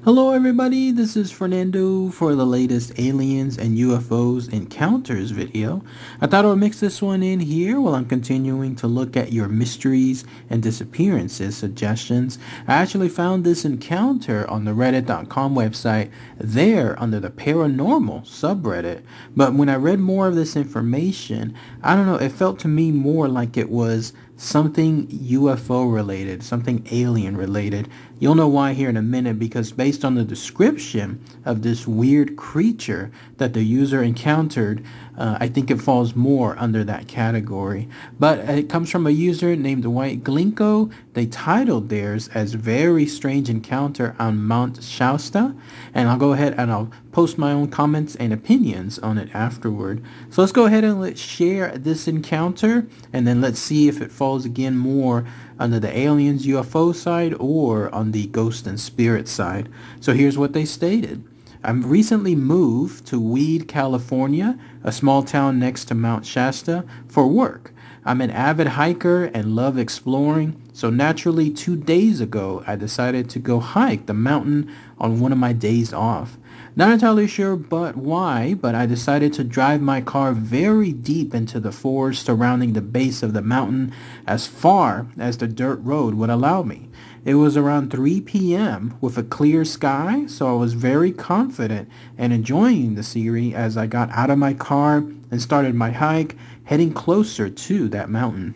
Hello, everybody. This is Fernando for the latest aliens and UFOs encounters video. I thought I would mix this one in here while I'm continuing to look at your mysteries and disappearances suggestions. I actually found this encounter on the reddit.com website there under the paranormal subreddit. But when I read more of this information, I don't know, it felt to me more like it was something UFO related, something alien related. You'll know why here in a minute, because based on the description of this weird creature that the user encountered, I think it falls more under that category. But it comes from a user named White Glinko. They titled theirs as Very Strange Encounter on Mount Shasta. And I'll go ahead and I'll post my own comments and opinions on it afterward. So let's go ahead and let's share this encounter, and then let's see if it falls again more under the aliens UFO side or on the ghost and spirit side. So here's what they stated. I'm recently moved to Weed, California, a small town next to Mount Shasta, for work. I'm an avid hiker and love exploring, so naturally 2 days ago I decided to go hike the mountain on one of my days off. Not entirely sure why, but I decided to drive my car very deep into the forest surrounding the base of the mountain as far as the dirt road would allow me. It was around 3 p.m. with a clear sky, so I was very confident and enjoying the scenery as I got out of my car and started my hike, heading closer to that mountain.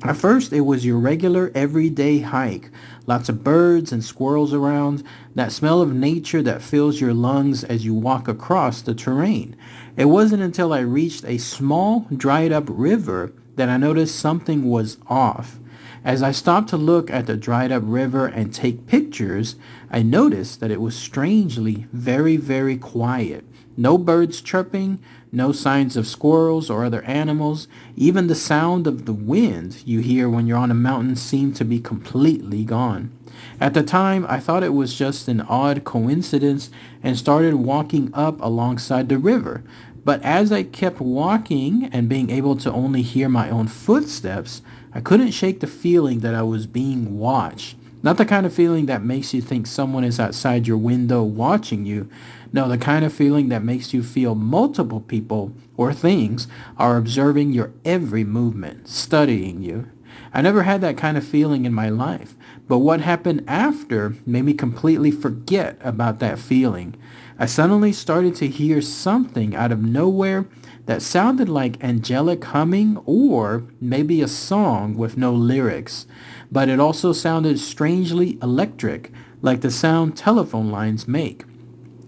At first, it was your regular everyday hike. Lots of birds and squirrels around, that smell of nature that fills your lungs as you walk across the terrain. It wasn't until I reached a small, dried up river that I noticed something was off. As I stopped to look at the dried up river and take pictures, I noticed that it was strangely very, very quiet. No birds chirping, no signs of squirrels or other animals. Even the sound of the wind you hear when you're on a mountain seemed to be completely gone. At the time, I thought it was just an odd coincidence and started walking up alongside the river. But as I kept walking and being able to only hear my own footsteps, I couldn't shake the feeling that I was being watched. Not the kind of feeling that makes you think someone is outside your window watching you. No, the kind of feeling that makes you feel multiple people or things are observing your every movement, studying you. I never had that kind of feeling in my life, but what happened after made me completely forget about that feeling. I suddenly started to hear something out of nowhere that sounded like angelic humming or maybe a song with no lyrics, but it also sounded strangely electric, like the sound telephone lines make.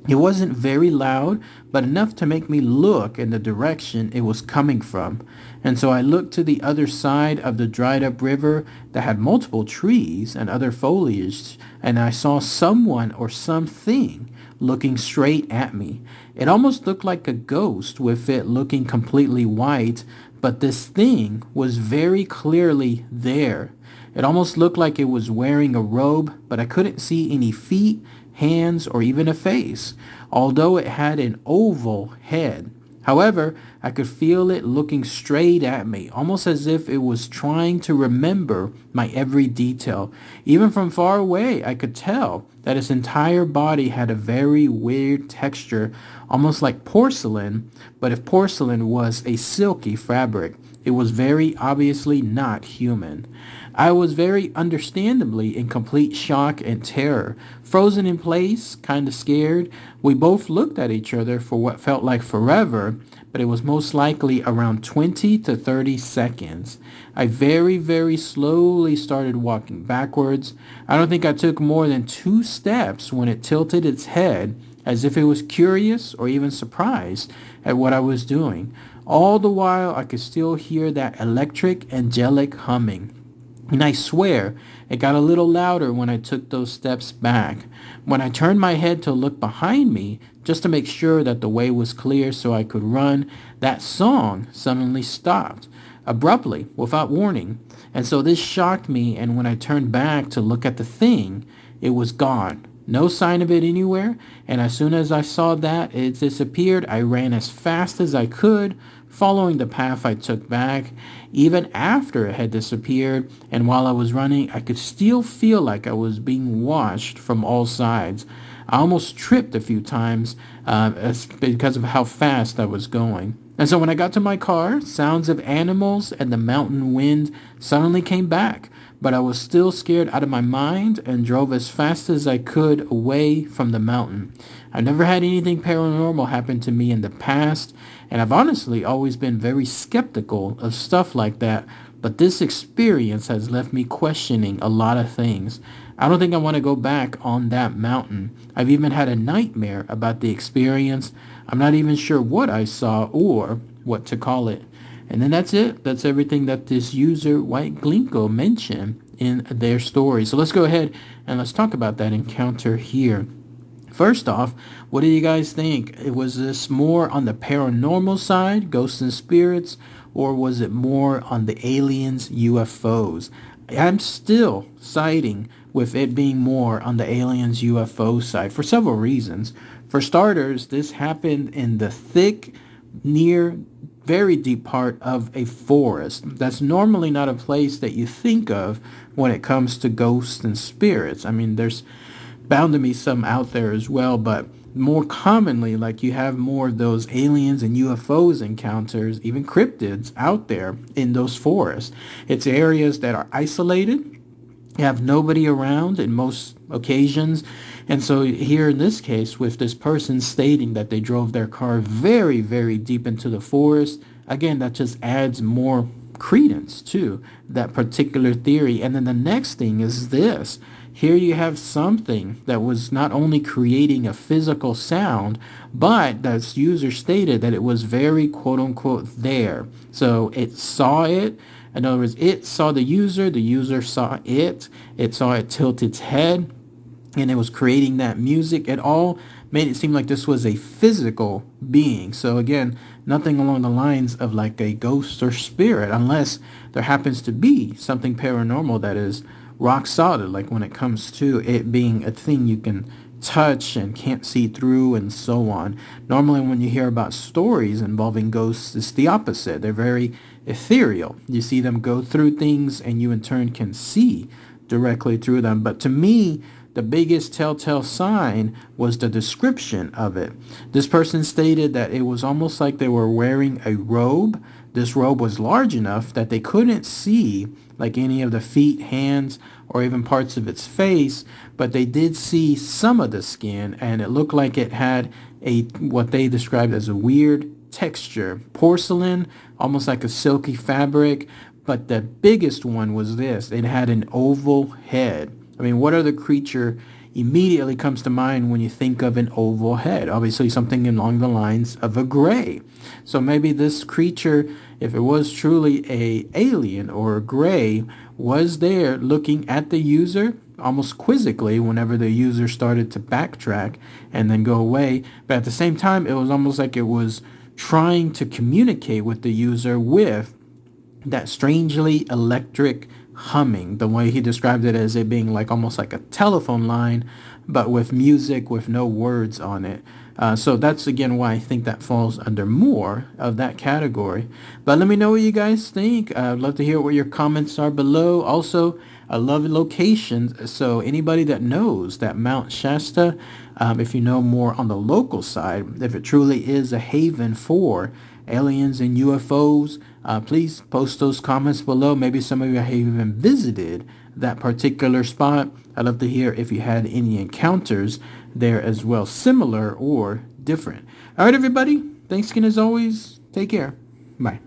It wasn't very loud, but enough to make me look in the direction it was coming from. And so I looked to the other side of the dried up river that had multiple trees and other foliage, and I saw someone or something looking straight at me. It almost looked like a ghost with it looking completely white, but this thing was very clearly there. It almost looked like it was wearing a robe, but I couldn't see any feet, hands, or even a face, although it had an oval head. However, I could feel it looking straight at me, almost as if it was trying to remember my every detail. Even from far away, I could tell that its entire body had a very weird texture, almost like porcelain, but if porcelain was a silky fabric. It was very obviously not human. I was very understandably in complete shock and terror, frozen in place, kind of scared. We both looked at each other for what felt like forever, but it was most likely around 20 to 30 seconds. I very, very slowly started walking backwards. I don't think I took more than 2 steps when it tilted its head as if it was curious or even surprised at what I was doing. All the while, I could still hear that electric, angelic humming. And I swear, it got a little louder when I took those steps back. When I turned my head to look behind me, just to make sure that the way was clear so I could run, that song suddenly stopped, abruptly, without warning. And so this shocked me, and when I turned back to look at the thing, it was gone. No sign of it anywhere. And as soon as I saw that it disappeared, I ran as fast as I could, following the path I took back. Even after it had disappeared, and while I was running, I could still feel like I was being watched from all sides. I almost tripped a few times because of how fast I was going. And so when I got to my car, sounds of animals and the mountain wind suddenly came back, but I was still scared out of my mind and drove as fast as I could away from the mountain. I've never had anything paranormal happen to me in the past, and I've honestly always been very skeptical of stuff like that, but this experience has left me questioning a lot of things. I don't think I want to go back on that mountain. I've even had a nightmare about the experience. I'm not even sure what I saw or what to call it. And then that's it. That's everything that this user, White Glinko, mentioned in their story. So let's go ahead and let's talk about that encounter here. First off, what do you guys think? Was this more on the paranormal side, ghosts and spirits, or was it more on the aliens, UFOs? I'm still siding with it being more on the aliens, UFO side for several reasons. For starters, this happened in the thick, near, very deep part of a forest. That's normally not a place that you think of when it comes to ghosts and spirits. I mean, there's bound to be some out there as well, but more commonly, like, you have more of those aliens and UFOs encounters, even cryptids out there in those forests. It's areas that are isolated. You have nobody around in most occasions. And so here in this case, with this person stating that they drove their car very, very deep into the forest, again, that just adds more credence to that particular theory. And then the next thing is this. Here you have something that was not only creating a physical sound, but this user stated that it was very quote-unquote there. So it saw it. In other words, it saw the user saw it saw it tilt its head, and it was creating that music. It all made it seem like this was a physical being. So again, nothing along the lines of like a ghost or spirit, unless there happens to be something paranormal that is rock solid, like when it comes to it being a thing you can touch and can't see through and so on. Normally when you hear about stories involving ghosts, it's the opposite. They're very ethereal. You see them go through things and you in turn can see directly through them. But to me, the biggest telltale sign was the description of it. This person stated that it was almost like they were wearing a robe. This robe was large enough that they couldn't see like any of the feet, hands, or even parts of its face, but they did see some of the skin, and it looked like it had what they described as a weird texture. Porcelain, almost like a silky fabric, but the biggest one was this. It had an oval head. I mean, what other creature immediately comes to mind when you think of an oval head? Obviously something along the lines of a gray. So maybe this creature, if it was truly a alien or a gray, was there looking at the user almost quizzically whenever the user started to backtrack and then go away. But at the same time, it was almost like it was trying to communicate with the user with that strangely electric humming, the way he described it, as it being like almost like a telephone line, but with music with no words on it. So that's again why I think that falls under more of that category. But let me know what you guys think. I'd love to hear what your comments are below. Also, I love locations. So anybody that knows that Mount Shasta, if you know more on the local side, if it truly is a haven for aliens and UFOs, please post those comments below. Maybe some of you have even visited that particular spot. I'd love to hear if you had any encounters there as well, similar or different. All right, everybody. Thanks again as always. Take care. Bye.